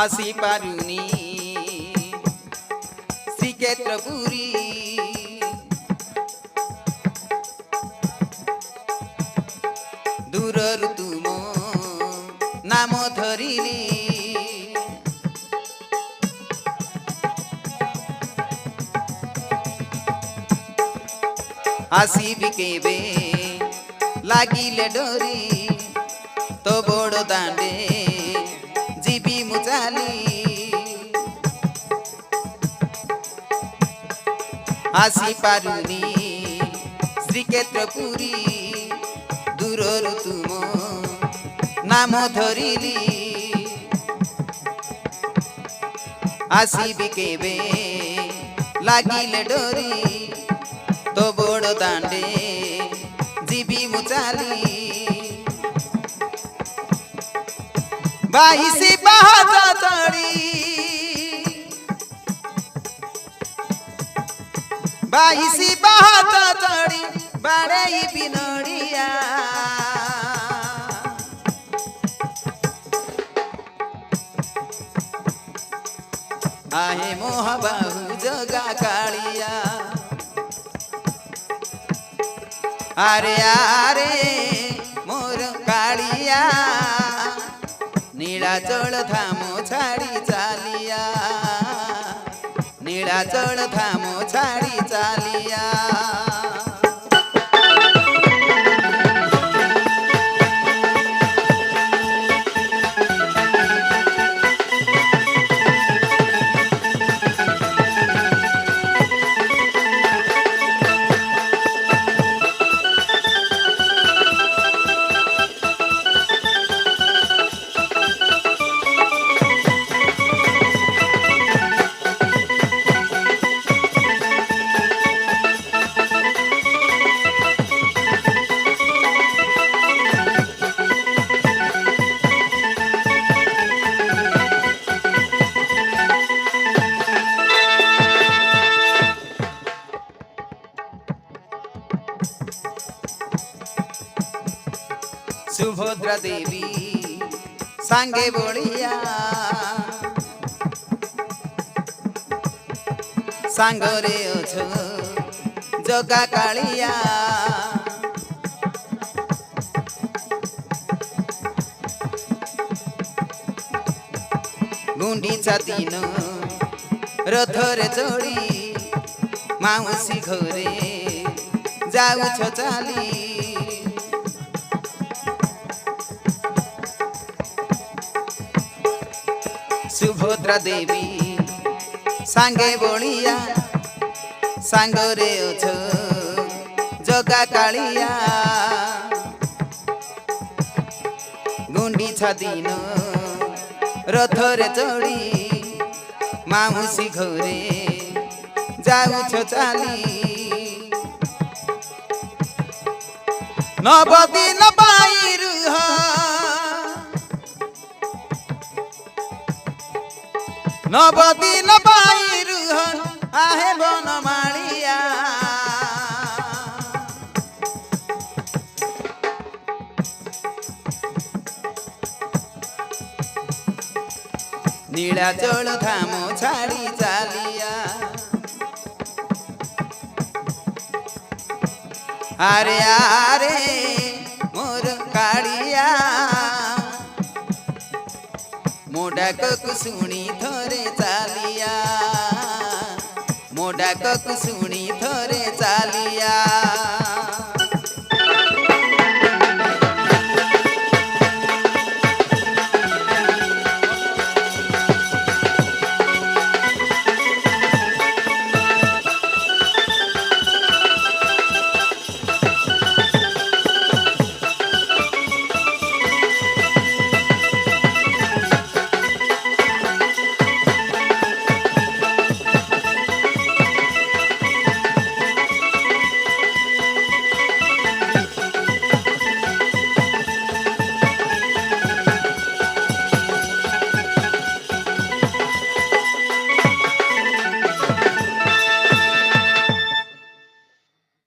आसी पारुनी श्रीक्षेत्रपुरी दूररु तुम नाम धरिली आसीबी केबे लागिले डोरी तो बड़ दांडे जीवी मुचाली आसी पारुनी श्रीक्षेत्रपुरी दूररु तुम नाम धरिली आसीबी केबे लागिले डोरी तो बड़ दांडे जीवी मुचाली बाईसी बहाता तड़ी बाईसी बहाता तड़ी बड़े बिनड़िया आहे मोह बाहु जगा कालिया अरे आरे मोर कालिया नीलाचल धामो छाड़ी चालिया नीलाचल धामो छाड़ी चालिया सुभद्रा देवी सांगे बोलिया सांगरे अछो जगा कालिया गुंडीचा दिन रथरे चढ़ी माउसी घरे जाऊछ चाली सुभद्रा देवी सांगे बोलिया सांगरे अछो जगा कालिया गुंडीचा दिन रथरे चढ़ी माउसी घरे जाऊछ चाली नवदिन पाई रुह नवदिन पाई रुह आहे बनमालिया नीलाचल धामो छाड़ी चालिया अरे अरे डाकक शुणी थरे चालिया मो डाकक शुणी थरे